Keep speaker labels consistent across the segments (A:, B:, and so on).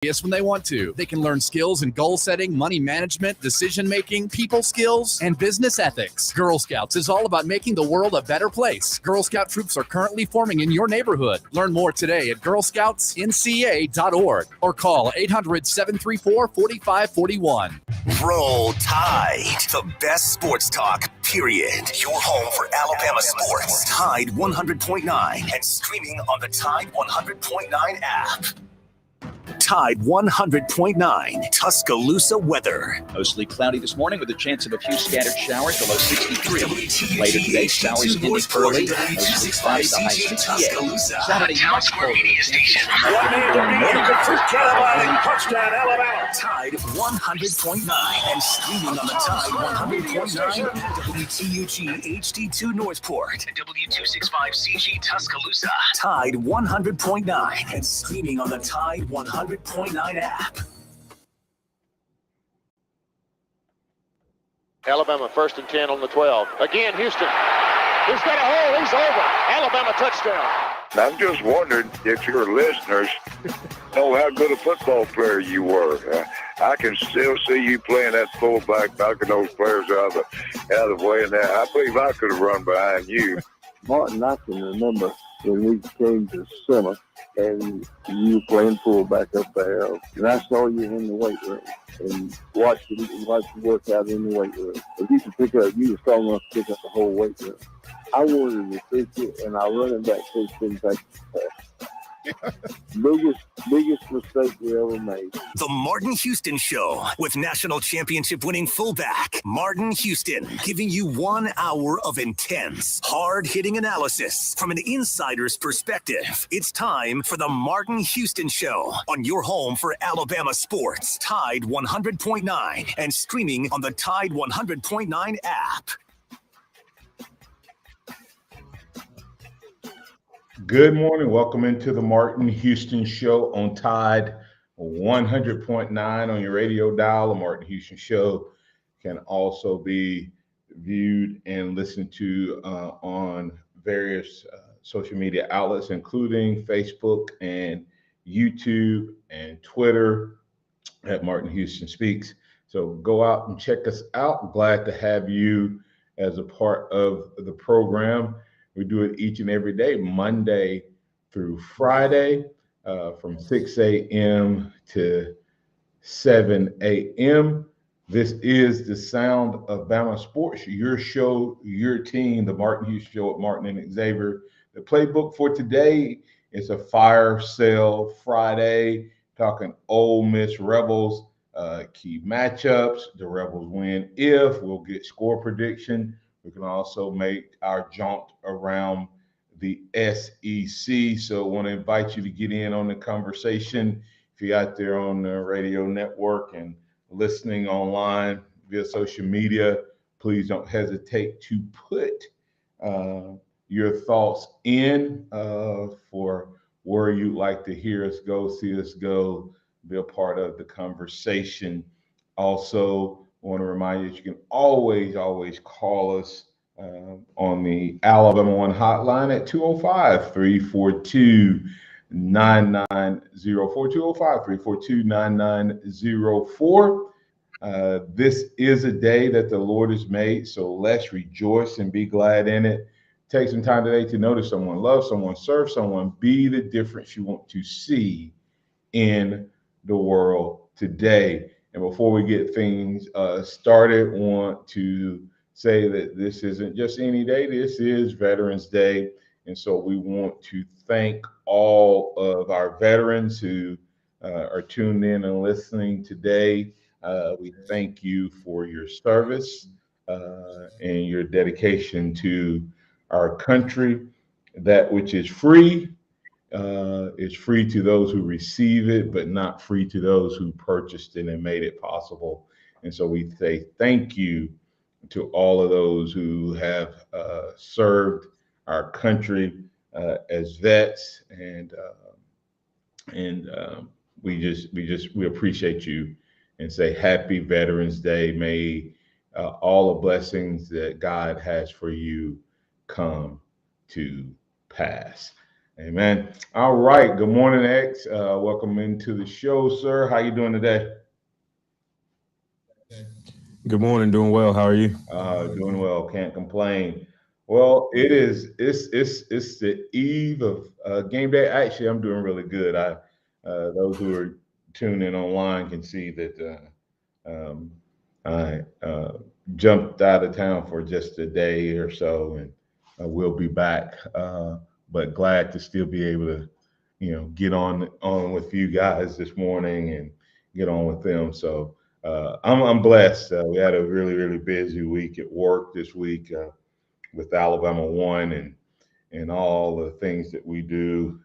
A: when they want to. They can learn skills in goal setting, money management, decision making, people skills, and business ethics. Girl Scouts is all about making the world a better place. Girl Scout troops are currently forming in your neighborhood. Learn more today at girlscoutsnca.org or call 800-734-4541.
B: Roll Tide, the best sports talk, period. Your home for Alabama sports. Tide 100.9 and streaming on the Tide 100.9 app. Tide 100.9 Tuscaloosa weather.
C: Mostly cloudy this morning with a chance of a few scattered showers, the low 63. Later today, showers ending early, mostly cloudy, the high 68. Saturday, much colder.
B: Touchdown, Alabama. Tide 100.9 and streaming on the Tide 100.9 WTUG HD2 Northport, W265CG Tuscaloosa. Tide 100.9 and streaming on the Tide 100.9 app.
D: Alabama 1st and 10 on the 12. Again, Houston. He's got a hole. He's over. Alabama touchdown.
E: I'm just wondering if your listeners know how good a football player you were. I can still see you playing that fullback, knocking those players out of the way. And I believe I could have run behind you.
F: Martin, I can remember when we came to summer and you were playing fullback up there, and I saw you in the weight room and watched you work out in the weight room. If you were strong enough to pick up the whole weight room. I wanted to fix it, and our running back coach didn't take the pass. biggest mistake we ever made.
B: The Martin Houston Show with national championship winning fullback Martin Houston, giving you 1 hour of intense, hard-hitting analysis from an insider's perspective. It's time for the Martin Houston Show on your home for Alabama sports. Tide 100.9 and streaming on the Tide 100.9 app.
G: Good morning. Welcome into the Martin Houston Show on Tide 100.9 on your radio dial. The Martin Houston Show can also be viewed and listened to on various social media outlets, including Facebook and YouTube and Twitter at Martin Houston Speaks. So go out and check us out. Glad to have you as a part of the program. We do it each and every day, Monday through Friday, from 6 a.m. to 7 a.m. This is the sound of Bama Sports, your show, your team, the Martin Houston Show with Martin and Xavier. The playbook for today is a fire sale Friday, talking Ole Miss Rebels, key matchups. The Rebels win if we'll get score prediction. We can also make our jaunt around the SEC. So I want to invite you to get in on the conversation. If you're out there on the radio network and listening online via social media, please don't hesitate to put your thoughts in for where you'd like to hear us go, see us go, be a part of the conversation. Also, I want to remind you that you can always call us on the Alabama One hotline at 205-342-9904, 205-342-9904. This is a day that the Lord has made, so let's rejoice and be glad in it. Take some time today to notice someone, love someone, serve someone, be the difference you want to see in the world today. And before we get things started, I want to say that this isn't just any day. This is Veterans Day. And so we want to thank all of our veterans who are tuned in and listening today. We thank you for your service and your dedication to our country. That which is free to those who receive it, but not free to those who purchased it and made it possible. And so we say thank you to all of those who have served our country as vets, and we appreciate you and say Happy Veterans Day. May all the blessings that God has for you come to pass. Amen. All right. Good morning, X. Welcome into the show, sir. How you doing today?
H: Good morning, doing well. How are you?
G: Doing well. Can't complain. Well, it's the eve of game day. Actually, I'm doing really good. Those who are tuning in online can see that I jumped out of town for just a day or so, and we'll be back. But glad to still be able to, get on with you guys this morning and get on with them. So I'm blessed. We had a really busy week at work this week with Alabama One and all the things that we do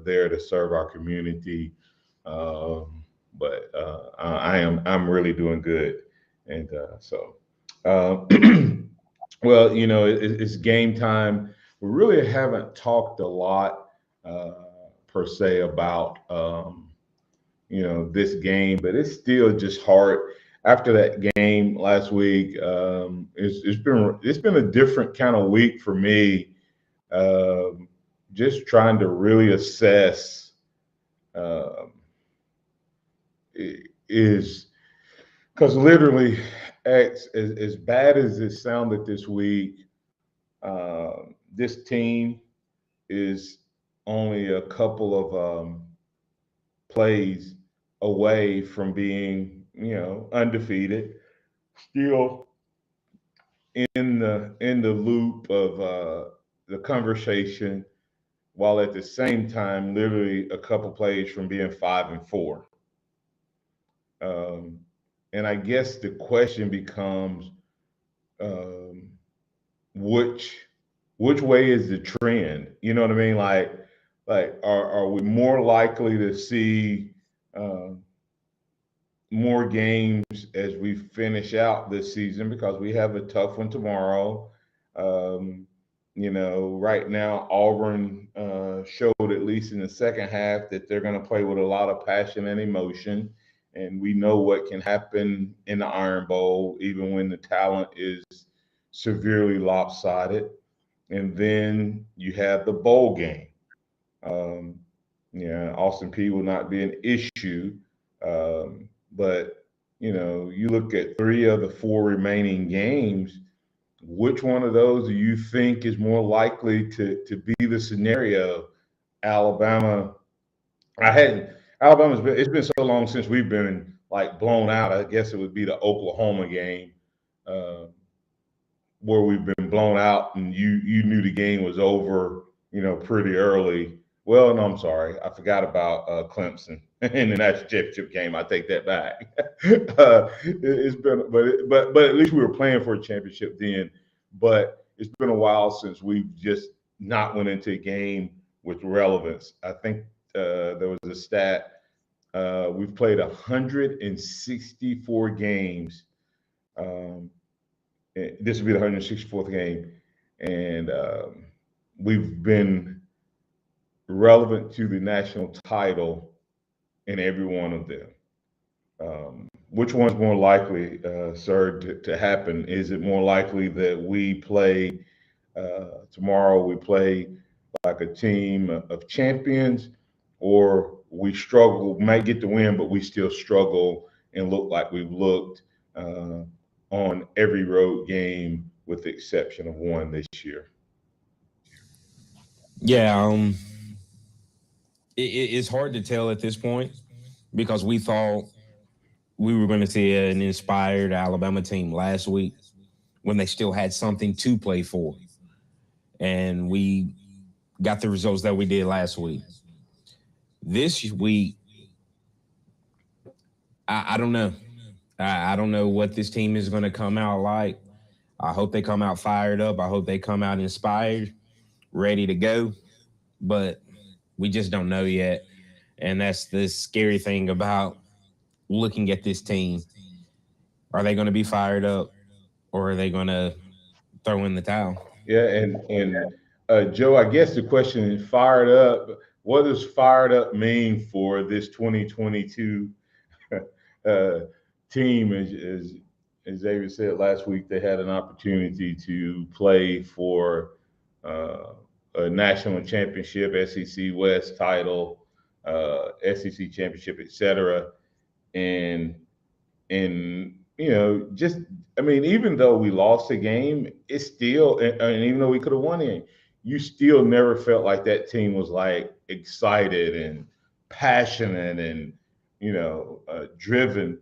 G: there to serve our community. But I'm really doing good, and uh, well, it's game time. We really haven't talked a lot uh, per se about this game, but it's still just hard. After that game last week, it's been a different kind of week for me. Um, just trying to really assess um, is because literally, as bad as it sounded this week, this team is only a couple of plays away from being, undefeated, still in the loop of the conversation, while at the same time, literally a couple plays from being 5-4. Um, and I guess the question becomes, um, which which way is the trend? You know what I mean? Like are we more likely to see um, more games as we finish out this season because we have a tough one tomorrow. Um, right now Auburn showed at least in the second half that they're going to play with a lot of passion and emotion, and we know what can happen in the Iron Bowl, even when the talent is severely lopsided. And then you have the bowl game. Um, yeah, Austin P will not be an issue. But you look at three of the four remaining games. Which one of those do you think is more likely to be the scenario? Alabama. I hadn't. Alabama's been. It's been so long since we've been like blown out. I guess it would be the Oklahoma game. Uh, where we've been blown out and you knew the game was over, pretty early. Well, no, I'm sorry, I forgot about Clemson in the national championship game. I take that back. It's been, but at least we were playing for a championship then. But it's been a while since we've just not went into a game with relevance. I think there was a stat. We've played 164 games. Um, this will be the 164th game, and we've been relevant to the national title in every one of them. Which one's more likely, sir, to happen? Is it more likely that we play tomorrow? We play like a team of champions, or we struggle, might get the win, but we still struggle and look like we've looked uh, on every road game, with the exception of one this year.
H: Yeah, it's hard to tell at this point because we thought we were going to see an inspired Alabama team last week when they still had something to play for, and we got the results that we did last week. This week, I don't know. I don't know what this team is going to come out like. I hope they come out fired up. I hope they come out inspired, ready to go. But we just don't know yet. And that's the scary thing about looking at this team. Are they going to be fired up, or are they going to throw in the towel?
G: Yeah, and Joe, I guess the question is fired up. What does fired up mean for this 2022 uh, team? As Xavier said last week, they had an opportunity to play for a national championship, SEC West title, SEC championship, etc. And just I mean, even though we lost the game, it's still, and even though we could have won it, you still never felt like that team was like excited and passionate and driven.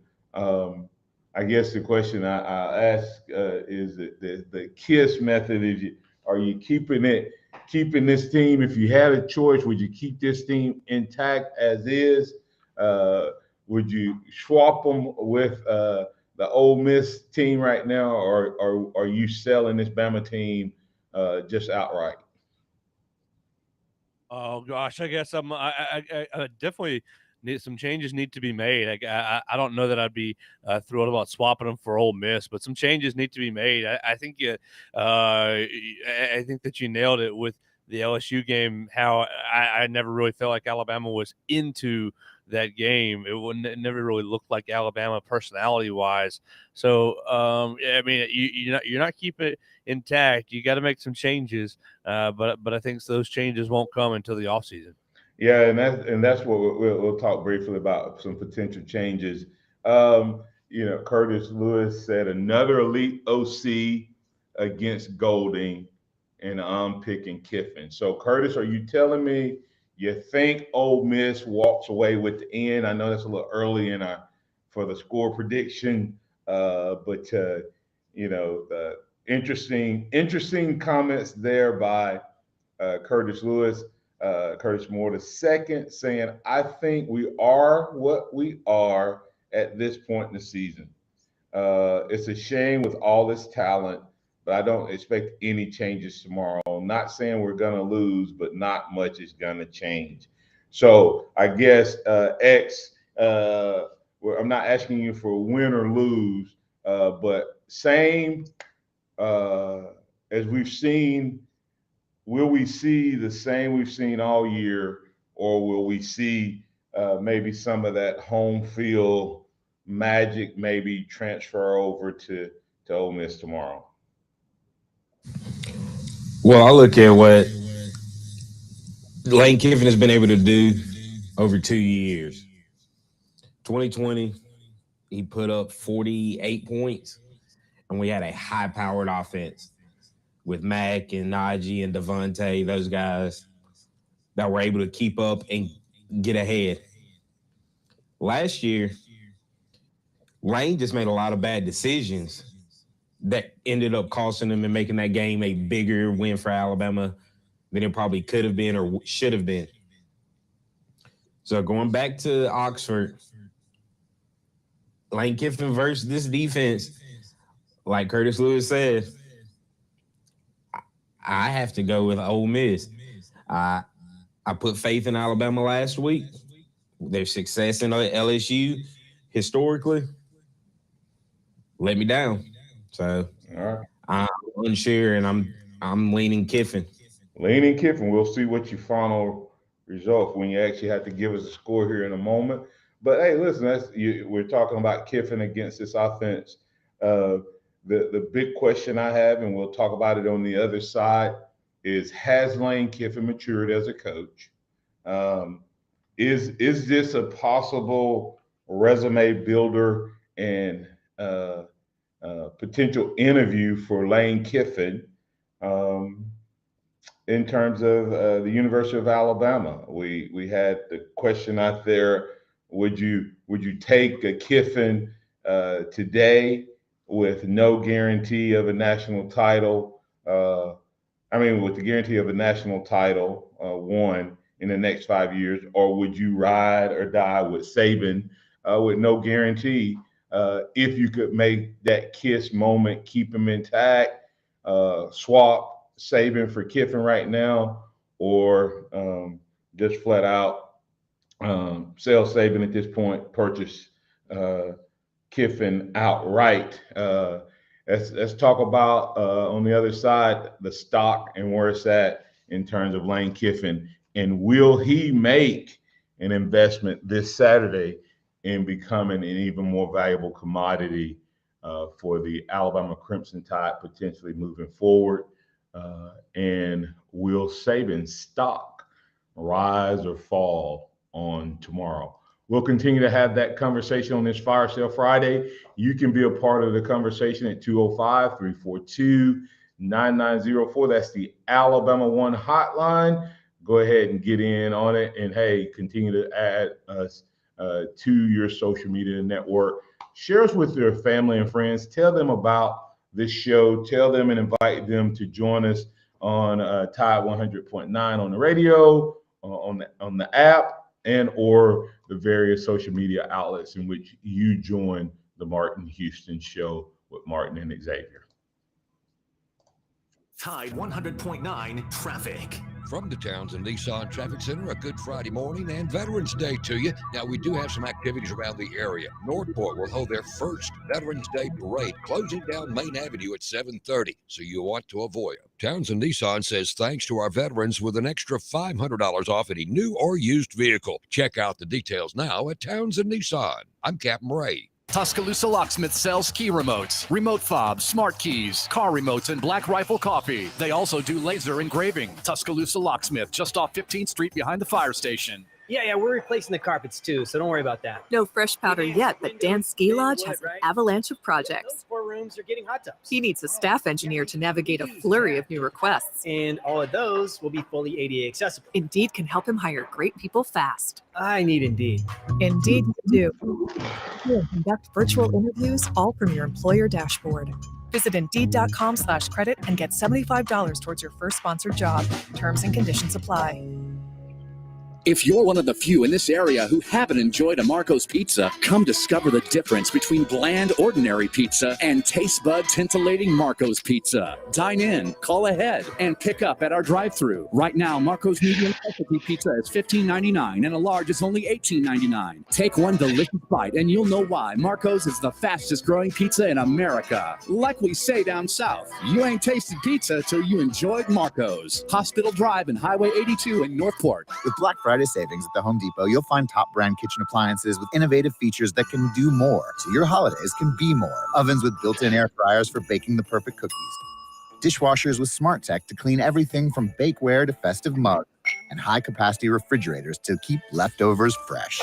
G: I guess the question I ask is the KISS method. Are you keeping this team? If you had a choice, would you keep this team intact as is? Would you swap them with the Ole Miss team right now, or are you selling this Bama team just outright?
I: Oh gosh, I guess I definitely need some changes need to be made. I don't know that I'd be thrilled about swapping them for Ole Miss, but some changes need to be made. I think I think that you nailed it with the LSU game. How I never really felt like Alabama was into that game. It never really looked like Alabama personality wise. So I mean, you're not keeping it intact. You got to make some changes. But I think those changes won't come until the offseason.
G: Yeah, and that's what we'll talk briefly about some potential changes. Curtis Lewis said another elite OC against Golding, and I'm picking Kiffin. So, Curtis, are you telling me you think Ole Miss walks away with the end? I know that's a little early for the score prediction, but the interesting comments there by Curtis Lewis. Curtis Moore II saying, I think we are what we are at this point in the season. It's a shame with all this talent, but I don't expect any changes tomorrow. I'm not saying we're going to lose, but not much is going to change. So I guess, X, I'm not asking you for win or lose, but same as we've seen. Will we see the same we've seen all year, or will we see maybe some of that home field magic maybe transfer over to Ole Miss tomorrow?
H: Well, I look at what Lane Kiffin has been able to do over 2 years. 2020, he put up 48 points, and we had a high-powered offense with Mac and Najee and Devontae, those guys that were able to keep up and get ahead. Last year, Lane just made a lot of bad decisions that ended up costing him and making that game a bigger win for Alabama than it probably could have been or should have been. So going back to Oxford, Lane Kiffin versus this defense, like Curtis Lewis said, I have to go with Ole Miss. I put faith in Alabama last week. Their success in LSU historically let me down. So I'm unsure, and I'm leaning Kiffin.
G: Leaning Kiffin. We'll see what your final result when you actually have to give us a score here in a moment. But hey, listen, we're talking about Kiffin against this offense. The big question I have, and we'll talk about it on the other side, is has Lane Kiffin matured as a coach? Is this a possible resume builder and potential interview for Lane Kiffin in terms of the University of Alabama? We had the question out there: Would you take a Kiffin today with no guarantee of a national title? With the guarantee of a national title won in the next 5 years, or would you ride or die with Saban with no guarantee? If you could make that KISS moment, keep him intact, swap Saban for Kiffin right now, or just flat out sell Saban at this point, purchase Kiffin outright. Let's talk about on the other side the stock and where it's at in terms of Lane Kiffin, and will he make an investment this Saturday in becoming an even more valuable commodity for the Alabama Crimson Tide potentially moving forward. And will Saban's stock rise or fall on tomorrow? We'll continue to have that conversation on this Fire Sale Friday. You can be a part of the conversation at 205-342-9904. That's the Alabama One hotline. Go ahead and get in on it. And, hey, continue to add us to your social media network. Share us with your family and friends. Tell them about this show. Tell them and invite them to join us on Tide 100.9 on the radio, on the app, and or the various social media outlets in which you join the Martin Houston Show with Martin and Xavier.
B: Tide 100.9 traffic.
J: From the Townsend Nissan Traffic Center, a good Friday morning and Veterans Day to you. Now, we do have some activities around the area. Northport will hold their first Veterans Day parade, closing down Main Avenue at 7:30, so you want to avoid them. Townsend Nissan says thanks to our veterans with an extra $500 off any new or used vehicle. Check out the details now at Townsend Nissan. I'm Captain Ray.
A: Tuscaloosa Locksmith sells key remotes, remote fobs, smart keys, car remotes, and Black Rifle coffee. They also do laser engraving. Tuscaloosa Locksmith, just off 15th Street behind the fire station.
K: Yeah, we're replacing the carpets too, so don't worry about that.
L: No fresh powder yet, but Dan's Ski Lodge has an avalanche of projects.
K: Those 4 rooms are getting hot tubs.
L: He needs a staff engineer to navigate a flurry of new requests.
K: And all of those will be fully ADA accessible.
L: Indeed can help him hire great people fast.
K: I need Indeed.
L: Indeed you do. You conduct virtual interviews all from your employer dashboard. Visit Indeed.com/credit and get $75 towards your first sponsored job. Terms and conditions apply.
A: If you're one of the few in this area who haven't enjoyed a Marco's Pizza, come discover the difference between bland, ordinary pizza and taste bud tintillating Marco's Pizza. Dine in, call ahead, and pick up at our drive-thru. Right now, Marco's medium specialty pizza is $15.99 and a large is only $18.99. Take one delicious bite and you'll know why Marco's is the fastest growing pizza in America. Like we say down south, you ain't tasted pizza till you enjoyed Marco's. Hospital Drive and Highway 82 in Northport.
M: With Black Friday savings at the Home Depot, you'll find top brand kitchen appliances with innovative features that can do more, so your holidays can be more. Ovens with built-in air fryers for baking the perfect cookies. Dishwashers with smart tech to clean everything from bakeware to festive mugs. And high-capacity refrigerators to keep leftovers fresh.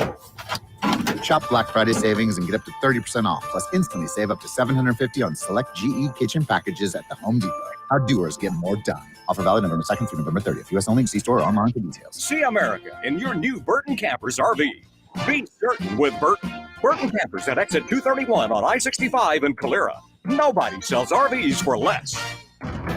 M: Shop Black Friday savings and get up to 30% off, plus instantly save up to $750 on select GE kitchen packages at the Home Depot. Our doers get more done. Offer valid November 2nd through November 30th. U.S. only. See store or online for details.
N: See America in your new Burton Campers RV. Be certain with Burton. Burton Campers at exit 231 on I-65 in Calera. Nobody sells RVs for less.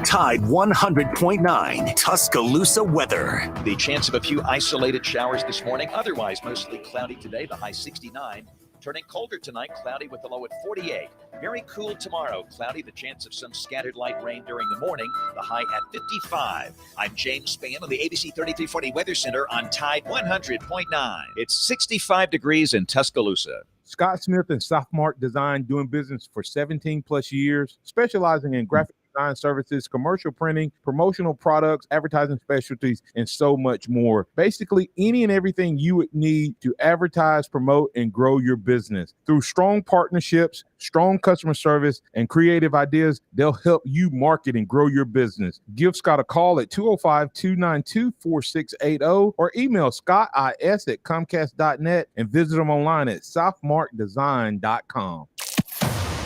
B: Tide 100.9 Tuscaloosa weather.
C: The chance of a few isolated showers this morning. Otherwise, mostly cloudy today. The high 69. Turning colder tonight, cloudy with the low at 48. Very cool tomorrow, cloudy, the chance of some scattered light rain during the morning, the high at 55. I'm James Spann on the ABC 3340 Weather Center on Tide 100.9. It's 65 degrees in Tuscaloosa.
O: Scott Smith and Softmark Design, doing business for 17 plus years, specializing in graphic design services, commercial printing, promotional products, advertising specialties, and so much more. Basically, any and everything you would need to advertise, promote, and grow your business. Through strong partnerships, strong customer service, and creative ideas, they'll help you market and grow your business. Give Scott a call at 205-292-4680 or email scottis@comcast.net and visit him online at softmarkdesign.com.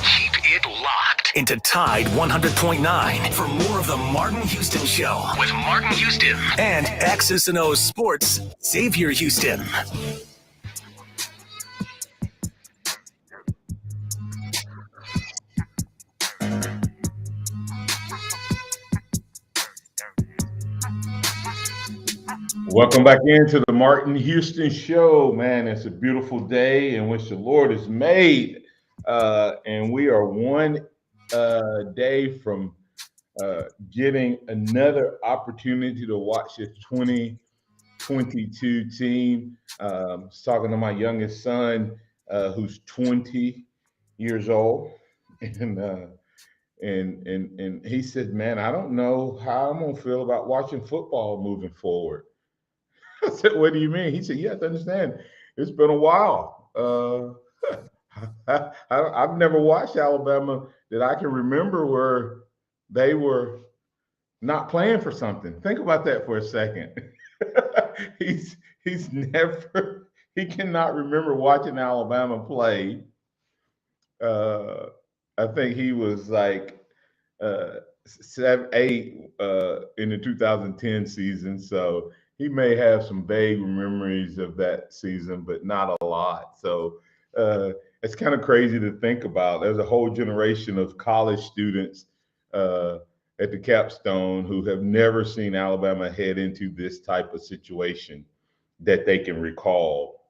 B: Keep it locked into Tide 100.9 for more of the Martin Houston Show with Martin Houston and X's and O's Sports, Xavier Houston.
G: Welcome back into the Martin Houston Show. Man, it's a beautiful day in which the Lord has made. And we are one day from getting another opportunity to watch this 2022 team. I was talking to my youngest son, who's 20 years old. And he said, man, I don't know how I'm going to feel about watching football moving forward. I said, what do you mean? He said, you have to understand, it's been a while. I've never watched Alabama that I can remember where they were not playing for something. Think about that for a second. he's never he cannot remember watching Alabama play. Uh, I think he was like 7, 8 in the 2010 season. So he may have some vague memories of that season, but not a lot. So it's kind of crazy to think about. There's a whole generation of college students at the capstone who have never seen Alabama head into this type of situation that they can recall.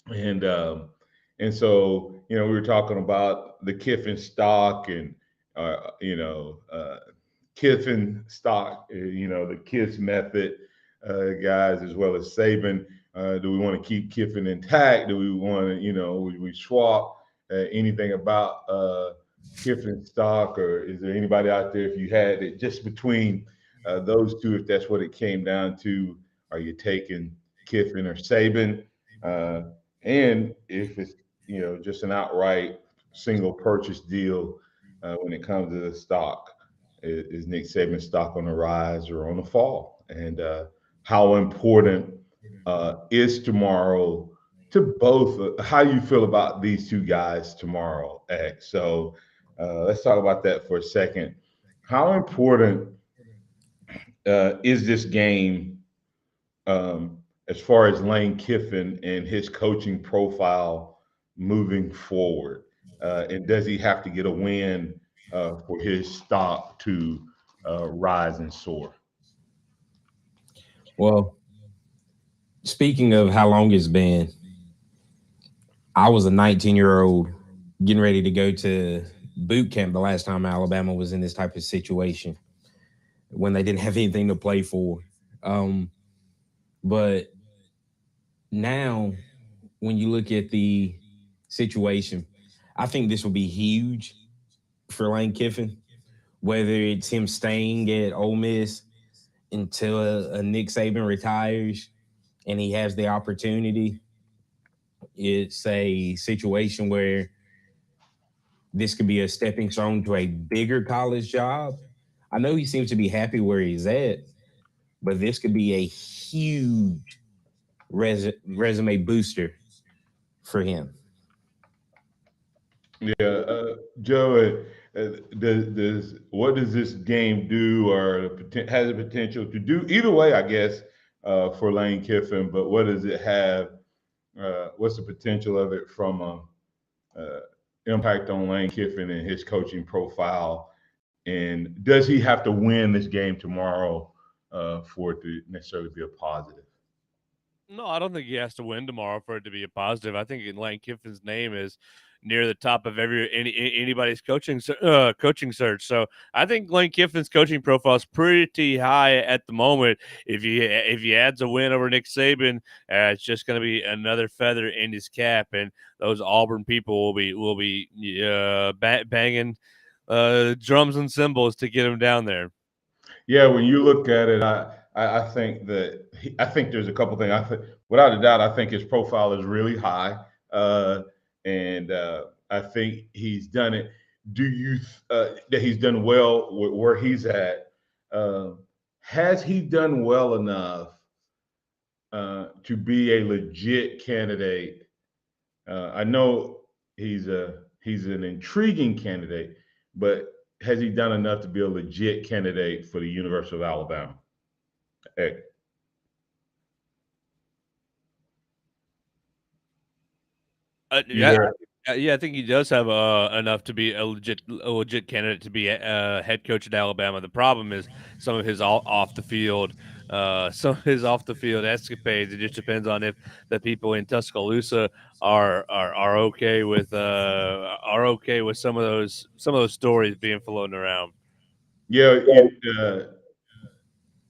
G: And so, we were talking about the Kiffin stock and, Kiffin stock, the Kiss method guys, as well as Saban. Do we want to keep Kiffin intact? Do we want to, we swap anything about Kiffin stock, or is there anybody out there, if you had it just between those two, if that's what it came down to, are you taking Kiffin or Saban? And if it's, just an outright single purchase deal when it comes to the stock, is Nick Saban's stock on the rise or on the fall? And how important is tomorrow to both? How you feel about these two guys tomorrow, X? So let's talk about that for a second. How important is this game as far as Lane Kiffin and his coaching profile moving forward? And does he have to get a win for his stock to rise and soar?
H: Well, speaking of how long it's been, I was a 19-year-old getting ready to go to boot camp the last time Alabama was in this type of situation when they didn't have anything to play for. But now, when you look at the situation, I think this will be huge for Lane Kiffin, whether it's him staying at Ole Miss until Nick Saban retires and he has the opportunity. It's a situation where this could be a stepping stone to a bigger college job. I know he seems to be happy where he's at, but this could be a huge resume booster for him.
G: Yeah, Joe, what does this game do, or has the potential to do? Either way, I guess, for Lane Kiffin. But what does it have? What's the potential of it from a impact on Lane Kiffin and his coaching profile? And does he have to win this game tomorrow for it to necessarily be a positive?
I: No, I don't think he has to win tomorrow for it to be a positive. I think Lane Kiffin's name is near the top of anybody's coaching search. So I think Lane Kiffin's coaching profile is pretty high at the moment. If he adds a win over Nick Saban, it's just going to be another feather in his cap, and those Auburn people will be banging drums and cymbals to get him down there.
G: Yeah, when you look at it, I think that I think there's a couple things. I think, without a doubt, I think his profile is really high, and I think he's done it. Do you that he's done well with where he's at? Has he done well enough to be a legit candidate? I know he's an intriguing candidate, but has he done enough to be a legit candidate for the University of Alabama? Hey.
I: Yeah, I think he does have enough to be a legit candidate to be a head coach at Alabama. The problem is some of his off the field escapades. It just depends on if the people in Tuscaloosa are okay with some of those stories being floating around.
G: Yeah,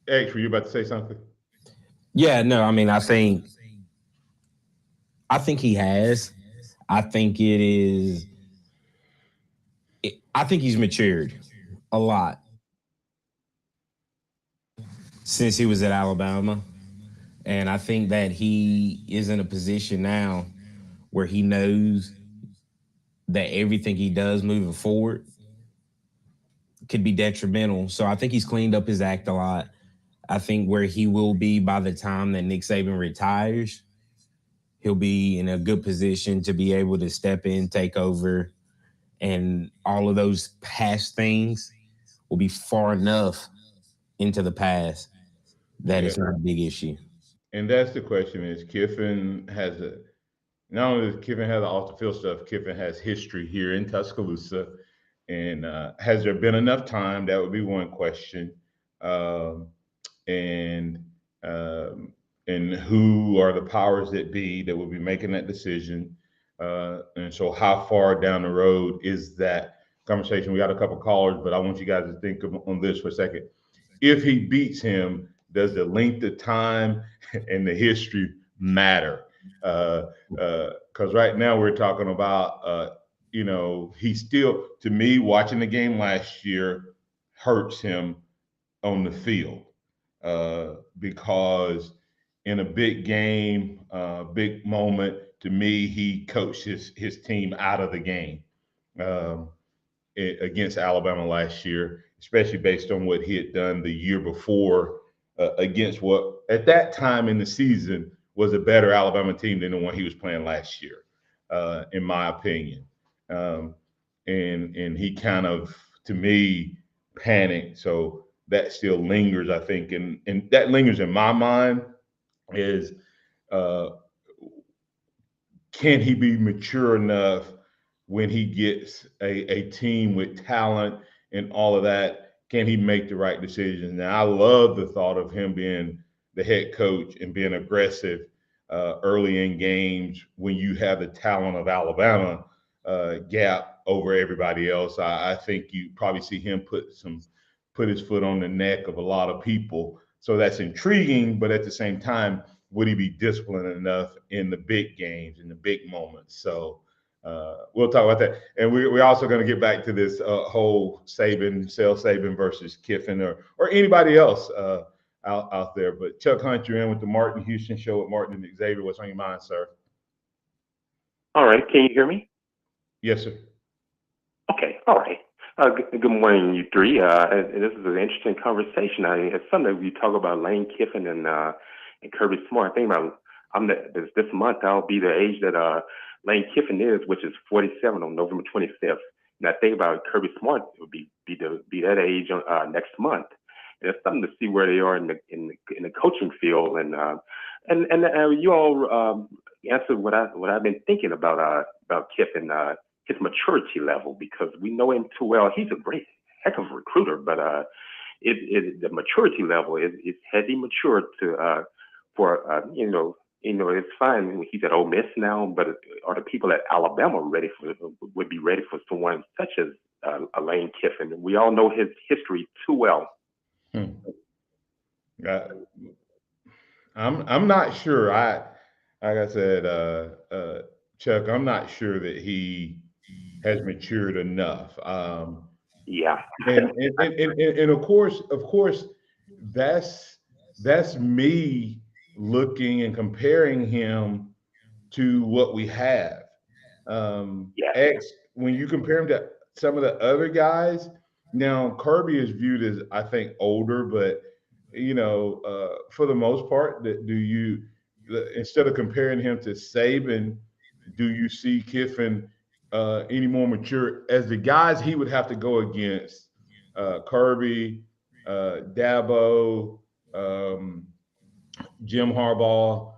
G: X, were you about to say something?
H: Yeah, no, I mean, I think he has. I think I think he's matured a lot since he was at Alabama. And I think that he is in a position now where he knows that everything he does moving forward could be detrimental. So I think he's cleaned up his act a lot. I think where he will be by the time that Nick Saban retires, he'll be in a good position to be able to step in, take over, and all of those past things will be far enough into the past that it's not a big issue.
G: And that's the question: is Kiffin has a not only does Kiffin have the off the field stuff, Kiffin has history here in Tuscaloosa, and has there been enough time? That would be one question. Um, and and who are the powers that be that will be making that decision? And so, how far down the road is that conversation? We got a couple callers, but I want you guys to think on this for a second. If he beats him, does the length of time and the history matter? Because right now we're talking about, he still, to me, watching the game last year hurts him on the field because in a big game, big moment, to me, he coached his team out of the game against Alabama last year, especially based on what he had done the year before against what at that time in the season was a better Alabama team than the one he was playing last year, in my opinion. And he kind of, to me, panicked. So that still lingers, I think, and that lingers in my mind is can he be mature enough when he gets a team with talent and all of that? Can he make the right decisions? Now, I love the thought of him being the head coach and being aggressive early in games when you have the talent of Alabama gap over everybody else. I think you probably see him put his foot on the neck of a lot of people. So that's intriguing, but at the same time, would he be disciplined enough in the big games, in the big moments? So we'll talk about that. And we're also going to get back to this whole Saban versus Kiffin or anybody else out there. But Chuck Hunt, you're in with the Martin Houston Show with Martin and Xavier. What's on your mind, sir?
P: All right. Can you hear me?
G: Yes, sir.
P: Okay. All right. Good morning, you three. This is an interesting conversation. It's something we talk about Lane Kiffin and Kirby Smart. I think about this month I'll be the age that Lane Kiffin is, which is 47 on November 25th. And I think about Kirby Smart would be that age next month. And it's something to see where they are in the coaching field. And you all answered what I've been thinking about Kiffin, his maturity level, because we know him too well. He's a great heck of a recruiter, but the maturity level is has he matured to it's fine when he's at Ole Miss now, but are the people at Alabama would be ready for someone such as Lane Kiffin? We all know his history too well.
G: I'm not sure. Like I said, Chuck, I'm not sure that he has matured enough.
P: Yeah,
G: and of course, that's me looking and comparing him to what we have. When you compare him to some of the other guys, now Kirby is viewed as, I think, older, but for the most part, instead of comparing him to Saban, do you see Kiffin any more mature as the guys he would have to go against? Kirby, Dabo, Jim Harbaugh,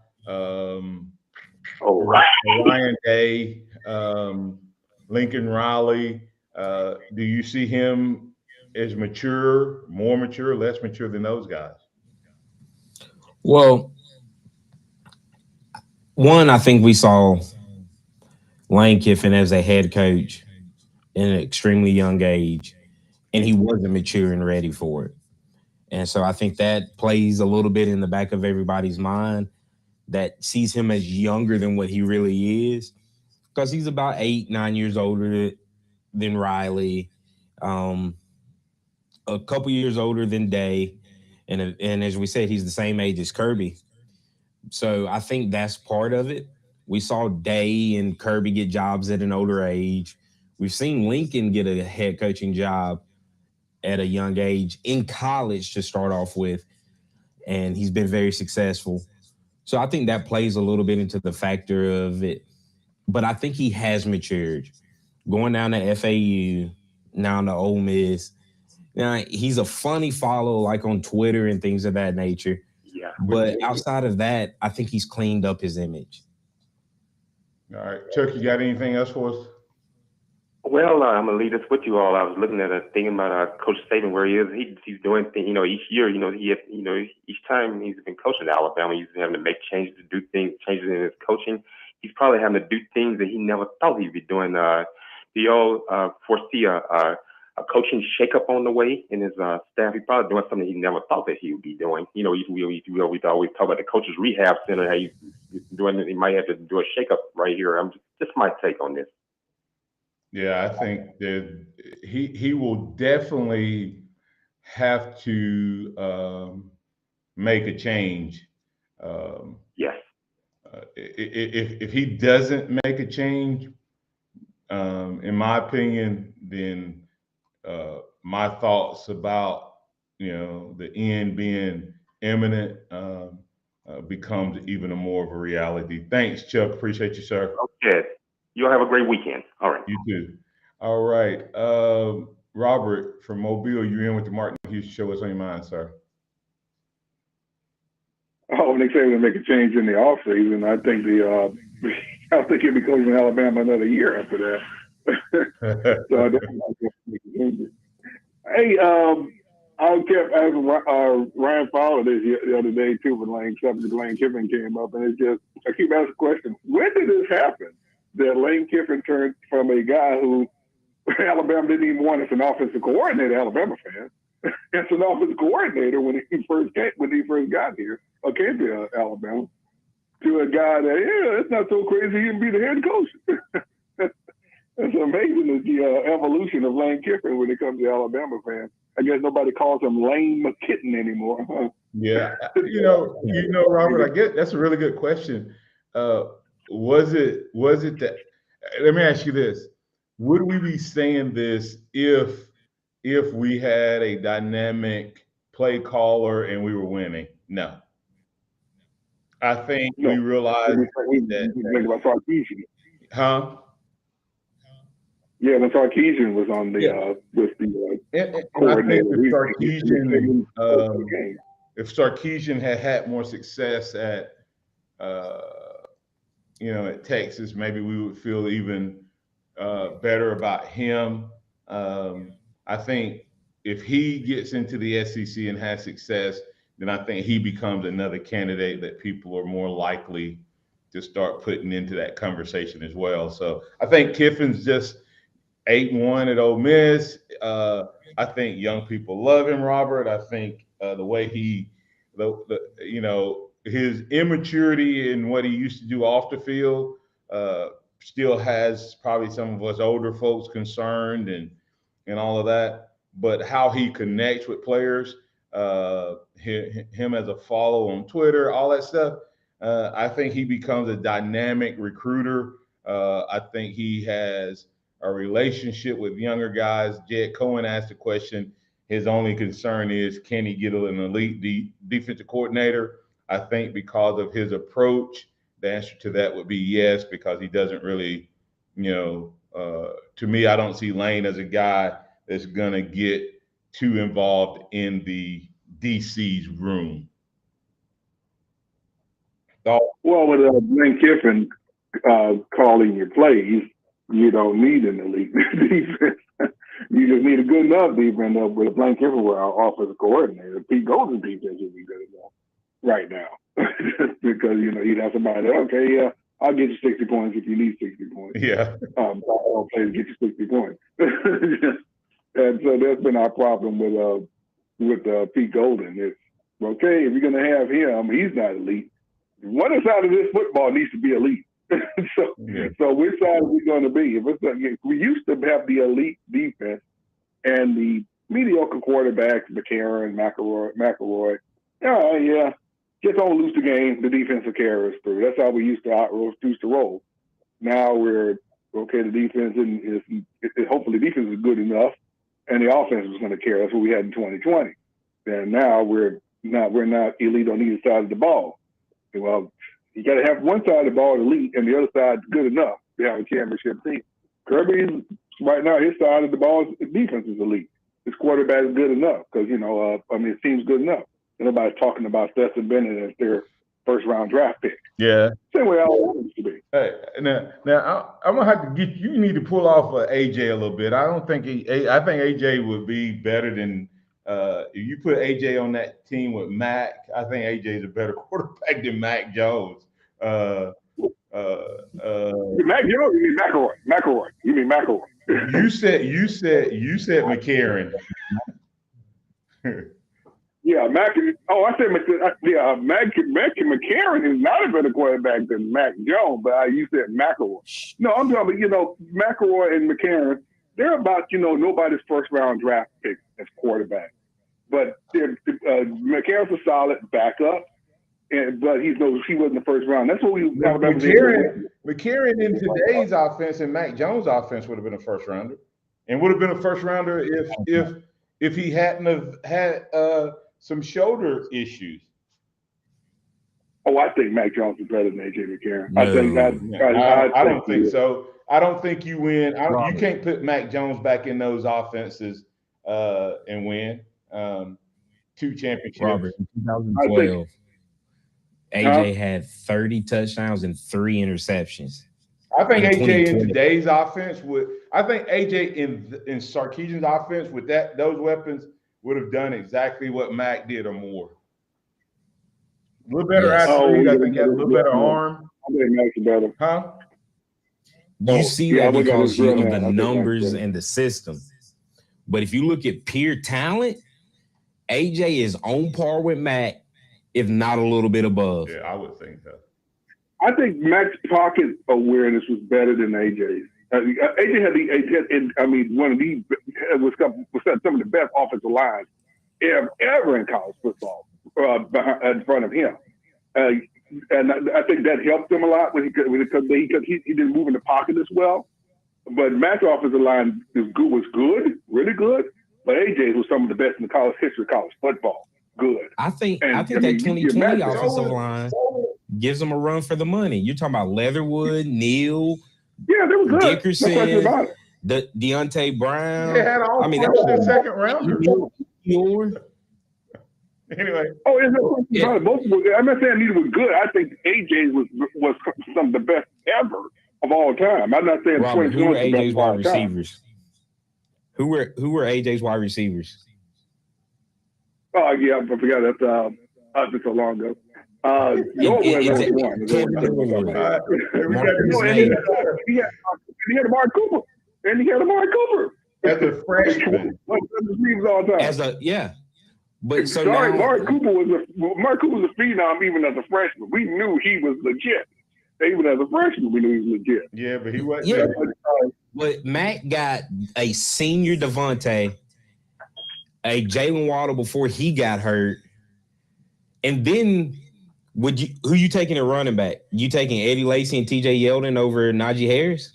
G: Ryan Day, Lincoln Riley. Do you see him as mature, more mature, less mature than those guys?
H: Well, one, I think we saw Lane Kiffin as a head coach in an extremely young age, and he wasn't mature and ready for it. And so I think that plays a little bit in the back of everybody's mind that sees him as younger than what he really is, because he's about 8-9 years older than Riley, a couple years older than Day, and as we said, he's the same age as Kirby. So I think that's part of it. We saw Day and Kirby get jobs at an older age. We've seen Lincoln get a head coaching job at a young age in college to start off with, and he's been very successful. So I think that plays a little bit into the factor of it. But I think he has matured. Going down to FAU, now to Ole Miss. Now, he's a funny follow, like on Twitter and things of that nature.
P: Yeah.
H: But outside of that, I think he's cleaned up his image.
G: All right. Chuck, you got anything else for us?
P: Well, I'm gonna leave this with you all. I was looking at a thing about Coach Saban, where he is. He's doing things. Each year. Each time he's been coaching at Alabama, he's having to make changes to do things, changes in his coaching. He's probably having to do things that he never thought he'd be doing. Do you all foresee a coaching shakeup on the way in his staff? He's probably doing something he never thought that he would be doing. We always talk about the coaches rehab center. How he's doing it. He might have to do a shakeup right here. Just my take on this.
G: Yeah, I think that he will definitely have to make a change.
P: Yes.
G: If he doesn't make a change, in my opinion, then my thoughts about the end being imminent becomes even more of a reality. Thanks, Chuck. Appreciate you, sir.
P: Okay. You'll have a great weekend. All right.
G: You too. All right. Robert from Mobile, you're in with the Martin Houston Show. What's on your mind, sir?
F: Oh, when they say they make a change in the offseason, I think he'll be coaching Alabama another year after that. So I definitely make a change. Hey, I kept asking Ryan Fowler this the other day too when Lane Kiffin came up, and I keep asking the question: when did this happen? That Lane Kiffin turned from a guy who Alabama didn't even want as an offensive coordinator, Alabama fan, as an offensive coordinator when he first got here or came to Alabama, to a guy that it's not so crazy he can be the head coach. It's amazing the evolution of Lane Kiffin when it comes to Alabama fans. I guess nobody calls him Lane McKitten anymore. Huh?
G: Yeah, Robert. I guess that's a really good question. Was it that? Let me ask you this: would we be saying this if we had a dynamic play caller and we were winning? No. I think we realized
F: that.
G: Huh?
F: Yeah, when Sarkisian was on the with the coordinator.
G: If Sarkisian had more success at at Texas, maybe we would feel even better about him. I think if he gets into the SEC and has success, then I think he becomes another candidate that people are more likely to start putting into that conversation as well. So I think Kiffin's just 8-1 at Ole Miss. I think young people love him, Robert. I think the way his immaturity in what he used to do off the field still has probably some of us older folks concerned and all of that. But how he connects with players, him as a follow on Twitter, all that stuff, I think he becomes a dynamic recruiter. I think he has a relationship with younger guys. Jed Cohen asked the question. His only concern is, can he get an elite defensive coordinator? I think because of his approach, the answer to that would be yes, because he doesn't really, to me, I don't see Lane as a guy that's going to get too involved in the DC's room.
F: Well, with Lane Kiffin calling your plays, you don't need an elite defense. You just need a good enough defense with Lane Kiffin, with our offensive coordinator. Pete Golden's defense would be good enough right now. Because, you'd have somebody, okay, yeah, I'll get you 60 points if you need 60 points.
G: Yeah.
F: I'll play to get you 60 points. And so that's been our problem with Pete Golden. It's, okay, if you're going to have him, he's not elite. One side of this football needs to be elite. So which side are we going to be? If we used to have the elite defense and the mediocre quarterbacks, McCarron, McElroy. Yeah, just don't lose the game. The defense will carry us through. That's how we used to roll. Now we're okay. The defense is hopefully the defense is good enough,
Q: and the offense was going to carry. That's what we had in 2020. And now we're not elite on either side of the ball. Well, you got to have one side of the ball elite and the other side good enough to have a championship team. Kirby's right now, his side of the ball, his defense is elite. His quarterback is good enough because, it seems good enough. And nobody's talking about Stetson Bennett as their first-round draft pick.
G: Yeah.
Q: Same way I want it to be.
G: Hey, now I'm gonna have to get you. Need to pull off AJ a little bit. I think AJ would be better than if you put AJ on that team with Mac. I think AJ is a better quarterback than Mac Jones.
Q: Mac Jones? You mean McElroy? You mean McElroy?
G: You said McCarron.
Q: Yeah, Mac. Oh, I said McCarron is not a better quarterback than Mac Jones, but you said McElroy. No, I'm talking about, McElroy and McCarron, they're about, nobody's first round draft pick as quarterback. But McCarron's a solid backup, but he wasn't the first round. That's what we
G: McCarron in today's offense and Mac Jones' offense would have been a first rounder, and would have been a first rounder if he hadn't have had some shoulder issues.
Q: Oh, I think Mac Jones is better than AJ McCarron.
G: No, I don't think
Q: so.
G: I don't think you win. You can't put Mac Jones back in those offenses and win 2 championships.
H: Robert, in 2012, AJ had 30 touchdowns and 3 interceptions.
G: I think AJ in today's offense I think AJ in Sarkisian's offense with those weapons would have done exactly what Mac did or more. A little better athlete, I think, had a little better arm.
Q: I think Mac's better.
G: Huh?
H: You see that because of the numbers and the system. But if you look at pure talent, AJ is on par with Mac, if not a little bit above.
G: Yeah, I would think so.
Q: I think Mac's pocket awareness was better than AJ's. AJ had was some of the best offensive lines ever in college football in front of him. And I think that helped him a lot because he didn't move in the pocket as well. But Mac's offensive line was good, really good. But AJ's was some of the best in the college history of college football. Good.
H: I think that 2020 offensive line gives them a run for the money. You're talking about Leatherwood, Neal.
Q: Yeah, they were good.
H: Dickerson, Deontay Brown.
G: They had all the second rounders. Anyway.
Q: Oh, there's no question about it. I'm not saying neither was good. I think AJ's was some of the best ever of all time. I'm not saying
H: Robert, who were AJ's wide receivers? Who were AJ's wide receivers?
Q: Oh yeah, I forgot that. Just so long ago. He had Amari Cooper, and he had Amari Cooper
G: as a freshman.
H: But so
Q: Amari Cooper was a phenom even as a freshman. We knew he was legit. Even as a freshman, we knew he was legit.
G: Yeah, but he wasn't.
H: Yeah. But Mac got a senior Devontae, a Jalen Waddle before he got hurt, and then who you taking at running back? You taking Eddie Lacy and TJ Yeldon over Najee Harris?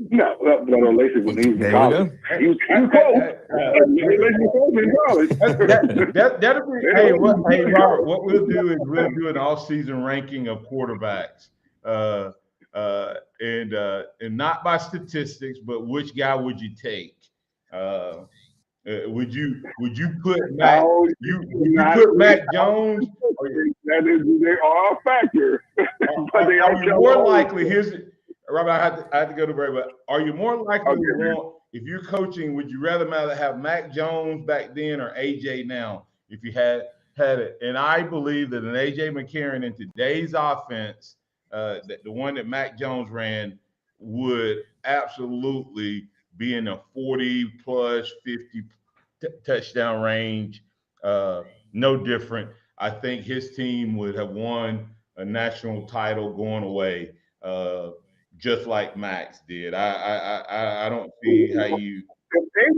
Q: No, Lacy was in college. He was close.
G: Hey, Robert, what we'll do is we'll do an off-season ranking of quarterbacks, and not by statistics, but which guy would you take? Would you put Mac? Put Mac Jones?
Q: That is they are a factor.
G: But they are more likely. Robert, I have to go to break. But are you more likely to want, if you're coaching, would you rather have Mac Jones back then or AJ now? If you had it, and I believe that an AJ McCarron in today's offense, the one that Mac Jones ran, would absolutely be in a 40 plus 50 touchdown range. No different. I think his team would have won a national title going away, just like Max did. I don't see how you.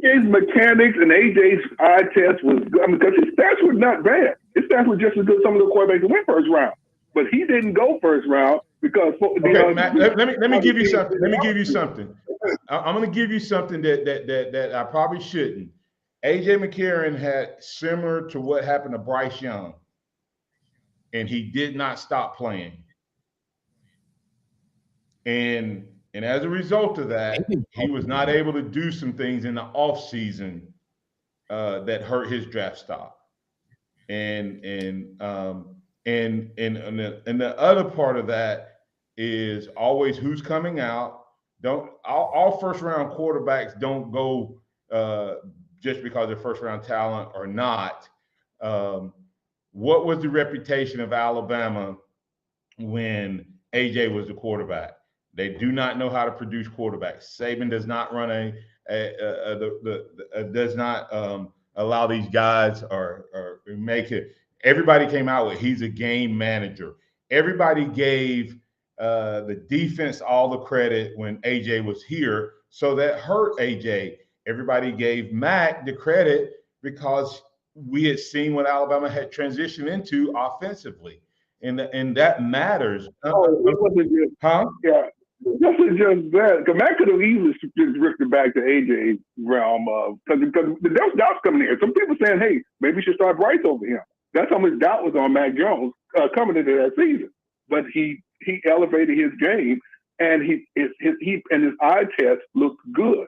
Q: AJ's mechanics and AJ's eye test was good. Because his stats were not bad. His stats were just as good as some of the quarterbacks that went first round. But he didn't go first round because.
G: Matt, let me give you something. I'm going to give you something that I probably shouldn't. A.J. McCarron had similar to what happened to Bryce Young, and he did not stop playing. And as a result of that, he was not able to do some things in the offseason that hurt his draft stock. And the other part of that is always who's coming out. All first round quarterbacks don't go just because they're first round talent or not. What was the reputation of Alabama when AJ was the quarterback? They do not know how to produce quarterbacks. Saban does not run does not allow these guys or make it. Everybody came out with he's a game manager. Everybody gave the defense all the credit when AJ was here, so that hurt AJ. Everybody gave Mac the credit because we had seen what Alabama had transitioned into offensively, and that matters.
Q: It wasn't just,
G: huh?
Q: Yeah. This is just that. Because Matt could have easily just ripped it back to AJ's realm because there was doubts coming in. Some people saying, hey, maybe we should start Bryce over him. That's how much doubt was on Mac Jones coming into that season. But he elevated his game, and his eye test looked good.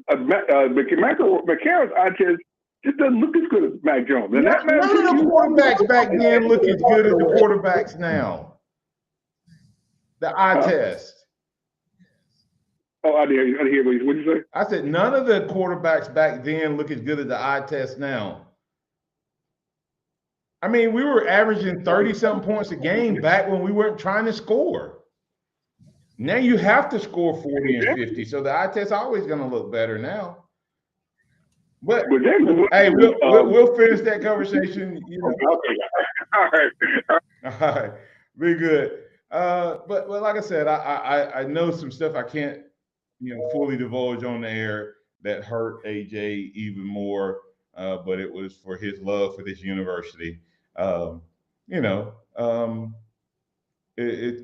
Q: McCarron's eye test just doesn't look as good as Mac Jones. And
G: None of the quarterbacks back then look as good as the quarterbacks now. The eye test.
Q: Oh, I didn't hear what did you say?
G: I said none of the quarterbacks back then look as good as the eye test now. I mean, we were averaging 30-something points a game back when we weren't trying to score. Now you have to score 40 and 50, so the eye test always going to look better now. But hey, we'll finish that conversation. You know.
Q: Okay. All
G: right, be good. But like I said, I know some stuff I can't fully divulge on the air that hurt AJ even more. But it was for his love for this university.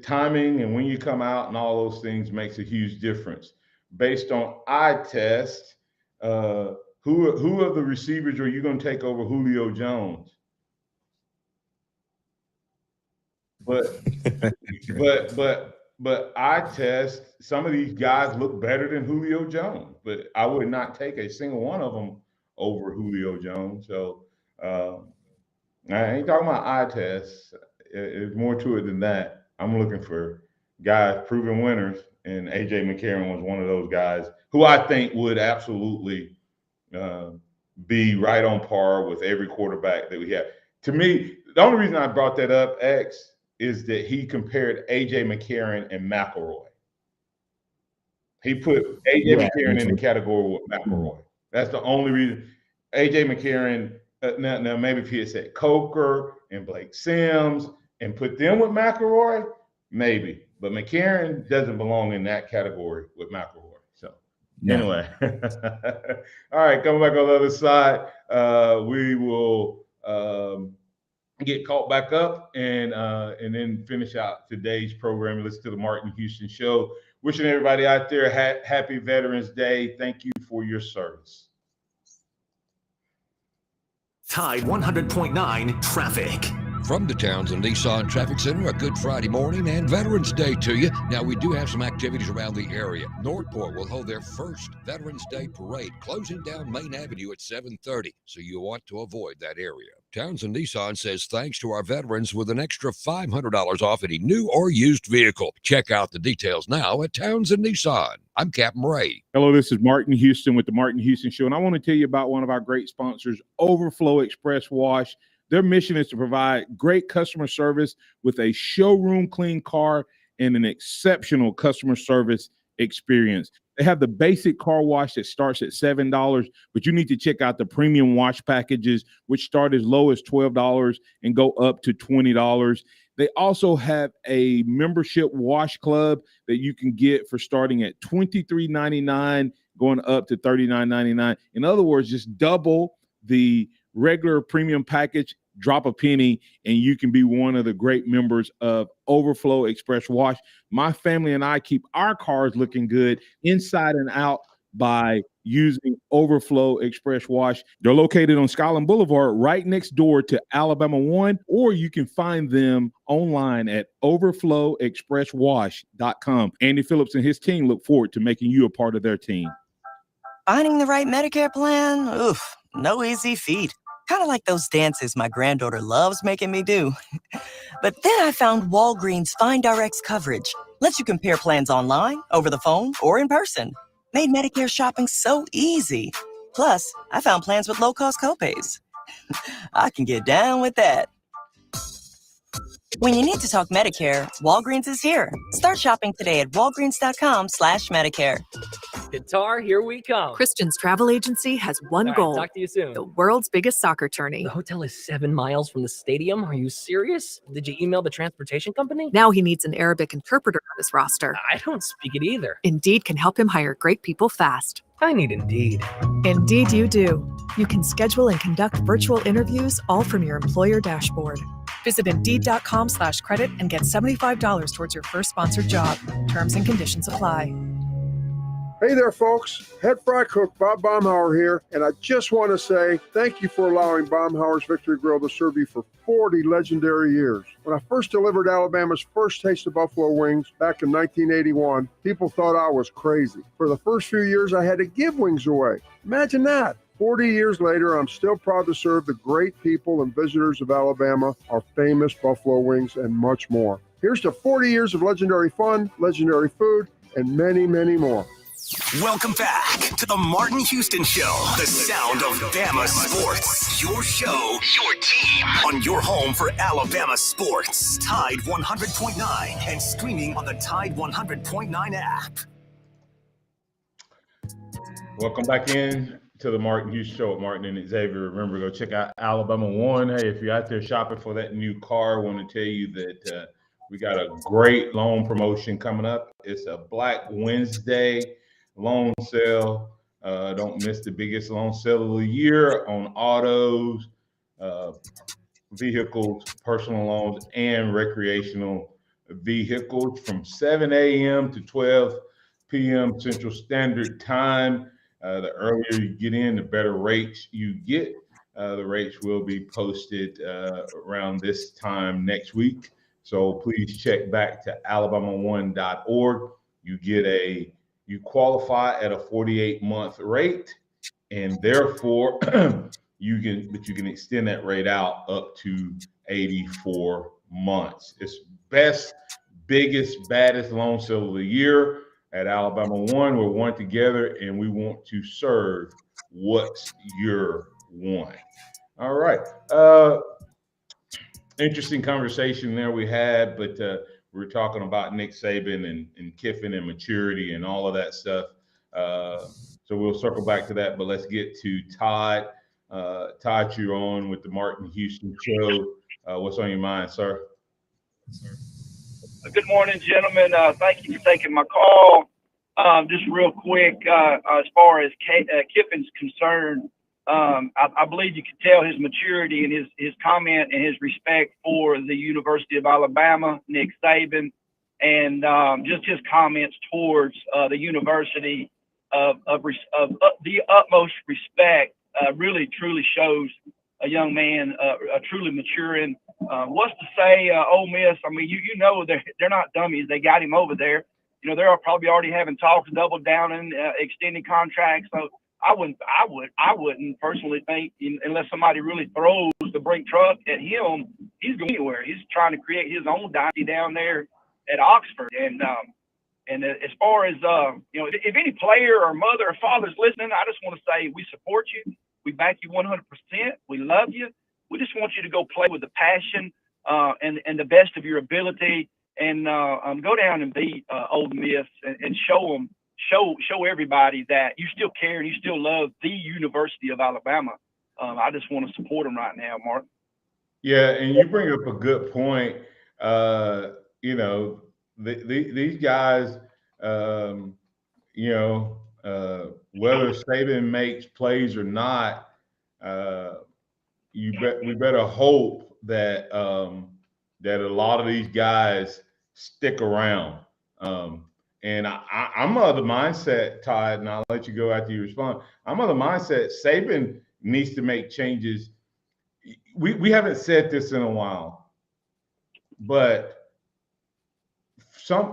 G: Timing and when you come out and all those things makes a huge difference. Based on eye test, who of the receivers are you going to take over Julio Jones? But eye test, some of these guys look better than Julio Jones, but I would not take a single one of them over Julio Jones. So I ain't talking about eye tests. It's more to it than that. I'm looking for guys, proven winners, and A.J. McCarron was one of those guys who I think would absolutely be right on par with every quarterback that we have. To me, the only reason I brought that up, X, is that he compared A.J. McCarron and McElroy. He put A.J. McCarron in the category with McElroy. That's the only reason. A.J. McCarron, now maybe if he had said Coker and Blake Sims and put them with McElroy, maybe. But McCarron doesn't belong in that category with McElroy. So anyway, all right, coming back on the other side, we will get caught back up and then finish out today's program and listen to the Martin Houston Show. Wishing everybody out there happy Veterans Day. Thank you for your service.
B: Tide 100.9 traffic.
J: From the Townsend Nissan Traffic Center, a good Friday morning and Veterans Day to you. Now, we do have some activities around the area. Northport will hold their first Veterans Day parade, closing down Main Avenue at 7:30, so you want to avoid that area. Townsend Nissan says thanks to our veterans with an extra $500 off any new or used vehicle. Check out the details now at Townsend Nissan. I'm Captain Ray.
O: Hello, this is Martin Houston with the Martin Houston Show, and I want to tell you about one of our great sponsors, Overflow Express Wash. Their mission is to provide great customer service with a showroom clean car and an exceptional customer service experience. They have the basic car wash that starts at $7, but you need to check out the premium wash packages, which start as low as $12 and go up to $20. They also have a membership wash club that you can get for starting at $23.99, going up to $39.99. In other words, just double the regular premium package drop a penny and you can be one of the great members of Overflow Express Wash. My family and I keep our cars looking good inside and out by using Overflow Express Wash. They're located on Skyland Boulevard right next door to Alabama 1, or you can find them online at overflowexpresswash.com. Andy Phillips and his team look forward to making you a part of their team.
R: Finding the right Medicare plan? Oof, no easy feat. Kind of like those dances my granddaughter loves making me do. But then I found Walgreens Find Rx coverage. Lets you compare plans online, over the phone, or in person. Made Medicare shopping so easy. Plus, I found plans with low-cost copays. I can get down with that. When you need to talk Medicare, Walgreens is here. Start shopping today at walgreens.com/Medicare.
S: Guitar, here we come.
L: Christian's travel agency has one
S: All right,
L: goal.
S: talk to you soon.
L: The world's biggest soccer tourney.
S: The hotel is 7 miles from the stadium. Are you serious? Did you email the transportation company?
L: Now he needs an Arabic interpreter on his roster.
S: I don't speak it either.
L: Indeed can help him hire great people fast.
S: I need Indeed.
L: Indeed you do. You can schedule and conduct virtual interviews all from your employer dashboard. Visit Indeed.com/credit and get $75 towards your first sponsored job. Terms and conditions apply.
T: Hey there, folks. Head fry cook Bob Baumhauer here, and I just want to say thank you for allowing Baumhauer's Victory Grill to serve you for 40 legendary years. When I first delivered Alabama's first taste of buffalo wings back in 1981, people thought I was crazy. For the first few years, I had to give wings away. Imagine that. 40 years later, I'm still proud to serve the great people and visitors of Alabama, our famous buffalo wings, and much more. Here's to 40 years of legendary fun, legendary food, and many, many more.
B: Welcome back to the Martin Houston Show, the sound of Bama sports. Your show, your team, on your home for Alabama sports. Tide 100.9 and streaming on the Tide 100.9 app.
G: Welcome back in to the Martin Houston Show with Martin and Xavier. Remember, go check out Alabama 1. Hey, if you're out there shopping for that new car, I want to tell you that we got a great loan promotion coming up. It's a Black Wednesday loan sale. Don't miss the biggest loan sale of the year on autos, vehicles, personal loans, and recreational vehicles from 7 a.m. to 12 p.m. Central Standard Time. The earlier you get in, the better rates you get. The rates will be posted around this time next week. So please check back to alabama1.org. You qualify at a 48-month rate, and therefore you can extend that rate out up to 84 months. It's best, biggest, baddest loan sale of the year at Alabama 1. We're one together, and we want to serve what's your one. All right. Interesting conversation there we had, but we're talking about Nick Saban and Kiffin and maturity and all of that stuff. So we'll circle back to that, but let's get to Todd. Todd, you're on with the Martin Houston Show. What's on your mind, sir?
U: Good morning, gentlemen. Thank you for taking my call. Just real quick, as far as Kiffin's concerned, I believe you can tell his maturity and his comment and his respect for the University of Alabama, Nick Saban, and just his comments towards the university of the utmost respect really truly shows a young man a truly maturing. What's to say Ole Miss? I mean, you know they're not dummies. They got him over there. You know, they're probably already having talks, double down and extending contracts. So I wouldn't personally think, unless somebody really throws the brake truck at him, he's going anywhere. He's trying to create his own dynasty down there at Oxford. And as far as if any player or mother or father's listening, I just want to say we support you. We back you 100%. We love you. We just want you to go play with the passion and the best of your ability, and go down and beat Ole Miss and show everybody that you still care and you still love the University of Alabama. I just want to support them right now, Mark.
G: Yeah, and you bring up a good point. These guys, whether Saban makes plays or not, we better hope that that a lot of these guys stick around. And I'm of the mindset, Todd, and I'll let you go after you respond. I'm of the mindset Saban needs to make changes. We haven't said this in a while, but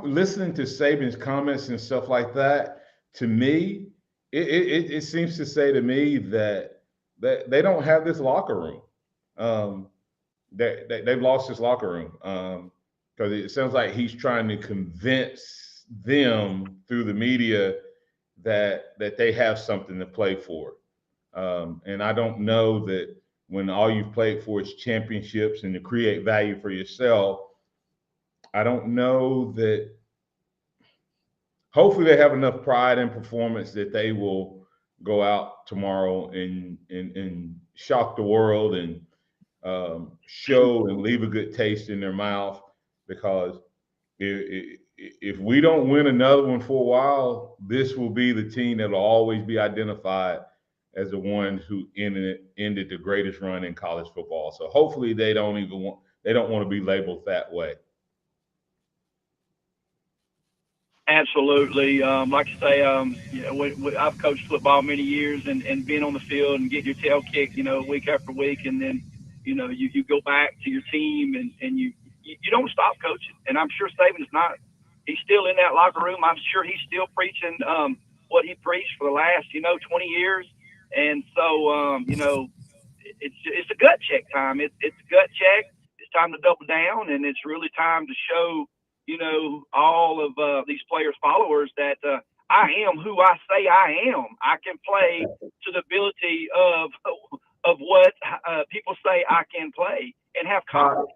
G: listening to Saban's comments and stuff like that, to me, it seems to say to me that they don't have this locker room. They've lost his locker room because it sounds like he's trying to convince them through the media that they have something to play for. And I don't know that when all you've played for is championships and to create value for yourself, I don't know that. Hopefully they have enough pride and performance that they will go out tomorrow and shock the world and show and leave a good taste in their mouth, because if we don't win another one for a while, this will be the team that will always be identified as the ones who ended the greatest run in college football. So hopefully they don't want to be labeled that way.
U: Absolutely. Like I say, I've coached football many years and been on the field and get your tail kicked, week after week. And then, you go back to your team and you don't stop coaching. And I'm sure Saban's he's still in that locker room. I'm sure he's still preaching what he preached for the last, 20 years. And so, it's a gut check time. It's a gut check. It's time to double down, and it's really time to show all of these players' followers that I am who I say I am. I can play to the ability of what people say I can play and have confidence.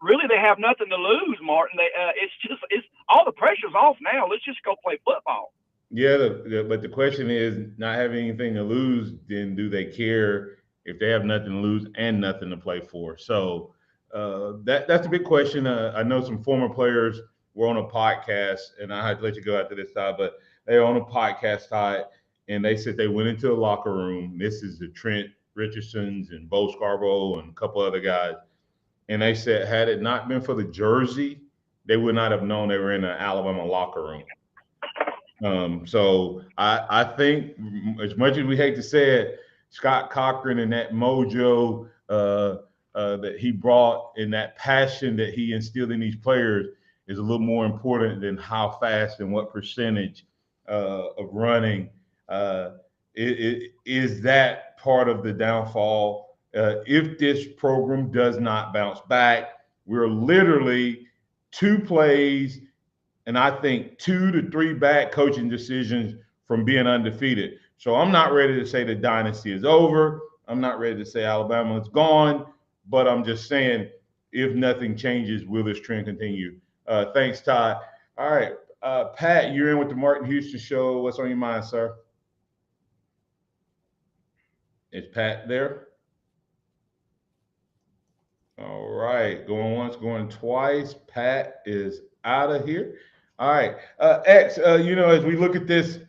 U: Really, they have nothing to lose, Martin. It's all the pressure's off now. Let's just go play football.
G: Yeah, but the question is, not having anything to lose, then do they care if they have nothing to lose and nothing to play for? So that's a big question. I know some former players were on a podcast, and I had to let you go after this, Todd, but they were on a podcast, Todd, and they said they went into the locker room. This is the Trent Richardsons and Bo Scarborough and a couple other guys. And they said, had it not been for the jersey, they would not have known they were in an Alabama locker room. So I think, as much as we hate to say it, Scott Cochran and that mojo that he brought and that passion that he instilled in these players is a little more important than how fast and what percentage of running. Is that part of the downfall? If this program does not bounce back, we're literally 2 plays and I think 2 to 3 bad coaching decisions from being undefeated. So I'm not ready to say the dynasty is over. I'm not ready to say Alabama is gone, but I'm just saying, if nothing changes, will this trend continue? Thanks, Todd. All right, Pat, you're in with the Martin Houston Show. What's on your mind, sir? Is Pat there? All right, going once, going twice. Pat is out of here. All right, X, as we look at this,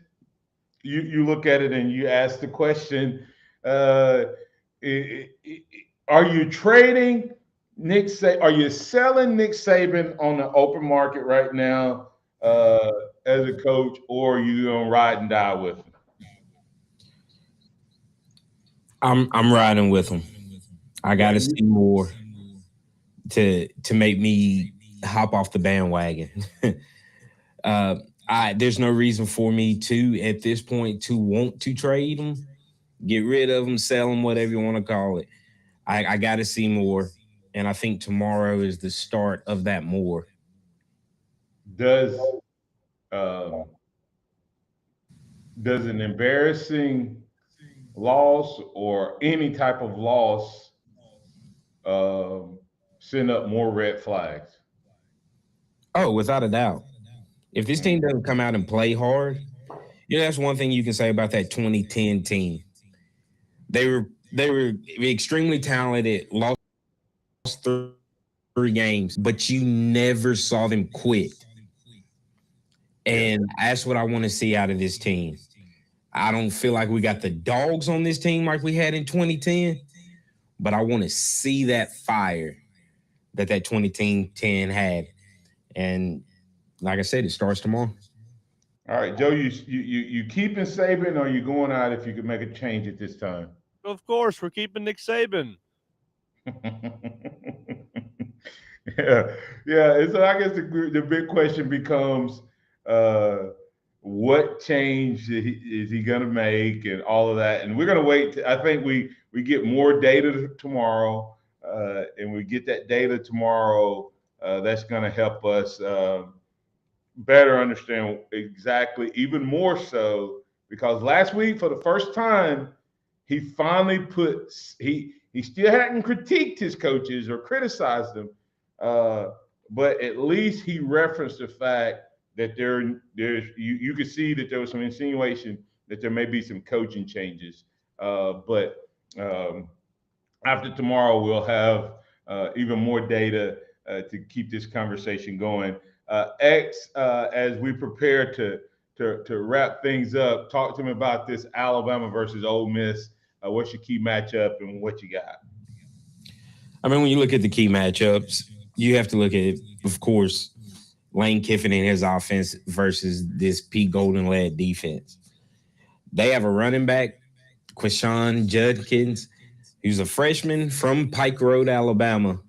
G: you look at it and you ask the question, are you trading Nick Saban? Are you selling Nick Saban on the open market right now as a coach, or are you going to ride and die with him?
H: I'm riding with him. I got to see more to make me hop off the bandwagon. There's no reason for me to, at this point, to want to trade him, get rid of him, sell him, whatever you want to call it. I got to see more, and I think tomorrow is the start of that more.
G: Does an embarrassing loss or any type of loss send up more red flags?
H: Oh, without a doubt. If this team doesn't come out and play hard, that's one thing you can say about that 2010 team. They were extremely talented, lost 3 games, but you never saw them quit. And that's what I want to see out of this team. I don't feel like we got the dogs on this team like we had in 2010, but I want to see that fire that 2010 had. And like I said, it starts tomorrow.
G: All right, Joe, you keeping Saban, or you going out if you could make a change at this time?
I: Of course, we're keeping Nick Saban.
G: Yeah. So I guess the big question becomes, what change is he going to make, and all of that. And we're going to wait. I think we get more data tomorrow, and we get that data tomorrow. That's going to help us better understand exactly, even more so, because last week, for the first time, he finally he still hadn't critiqued his coaches or criticized them, but at least he referenced the fact that you could see that there was some insinuation that there may be some coaching changes. But after tomorrow, we'll have even more data to keep this conversation going. X, as we prepare to wrap things up, talk to me about this Alabama versus Ole Miss. What's your key matchup and what you got?
H: I mean, when you look at the key matchups, you have to look at, of course, Lane Kiffin and his offense versus this Pete Golden-led defense. They have a running back, Quinshon Judkins, who's a freshman from Pike Road, Alabama,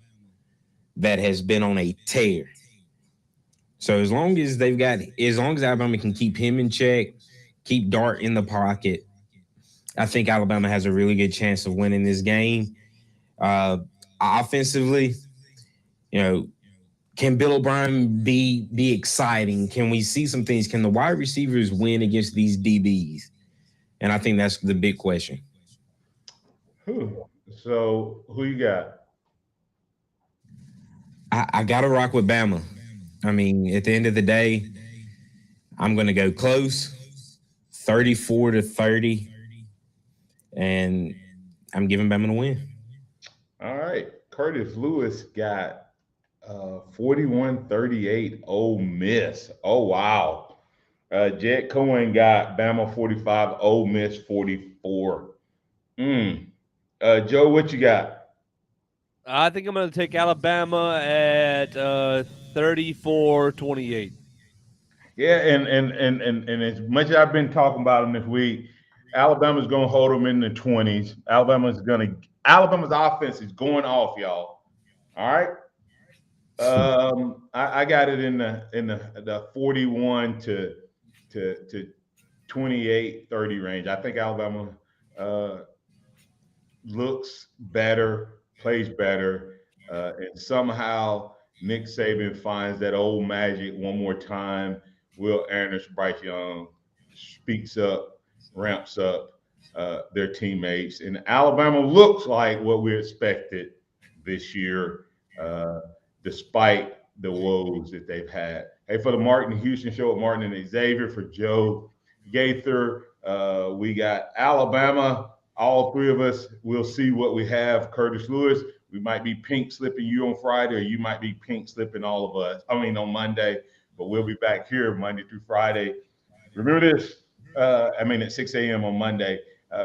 H: that has been on a tear. So as long as Alabama can keep him in check, keep Dart in the pocket, I think Alabama has a really good chance of winning this game. Offensively, can Bill O'Brien be exciting? Can we see some things? Can the wide receivers win against these DBs? And I think that's the big question.
G: So who you got?
H: I got to rock with Bama. I mean, at the end of the day, I'm going to go close, 34-30, and I'm giving Bama the win.
G: All right. Curtis Lewis got 41-38 Ole Miss. Oh, wow. Jet Cohen got Bama 45, Ole Miss 44. Joe, what you got?
I: I think I'm going to take Alabama at 34-28.
G: Yeah, and as much as I've been talking about them this week, Alabama's going to hold them in the 20s. Alabama's offense is going off, y'all. All right. I got it in the 41 to 28-30 range. I think Alabama looks better, plays better, and somehow Nick Saban finds that old magic one more time. Will Anderson, Bryce Young speaks up, ramps up their teammates, and Alabama looks like what we expected this year, despite the woes that they've had. Hey, for the Martin Houston Show with Martin and Xavier, for Joe Gaither, we got Alabama. All three of us, we'll see what we have. Curtis Lewis, we might be pink slipping you on Friday, or you might be pink slipping all of us. On Monday, but we'll be back here Monday through Friday. Remember this, at 6 a.m. on Monday.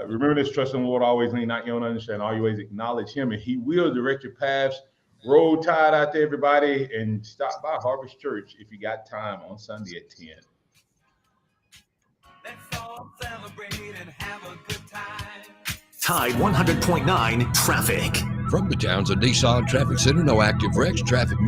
G: Remember this, trust in the Lord, always lean not your own understanding, always acknowledge him, and he will direct your paths. Roll Tide out to everybody, and stop by Harvest Church if you got time on Sunday at 10.
B: Let's all celebrate and have a good time. Tide 100.9 traffic.
J: From the Townsend Nissan Traffic Center, no active wrecks. Traffic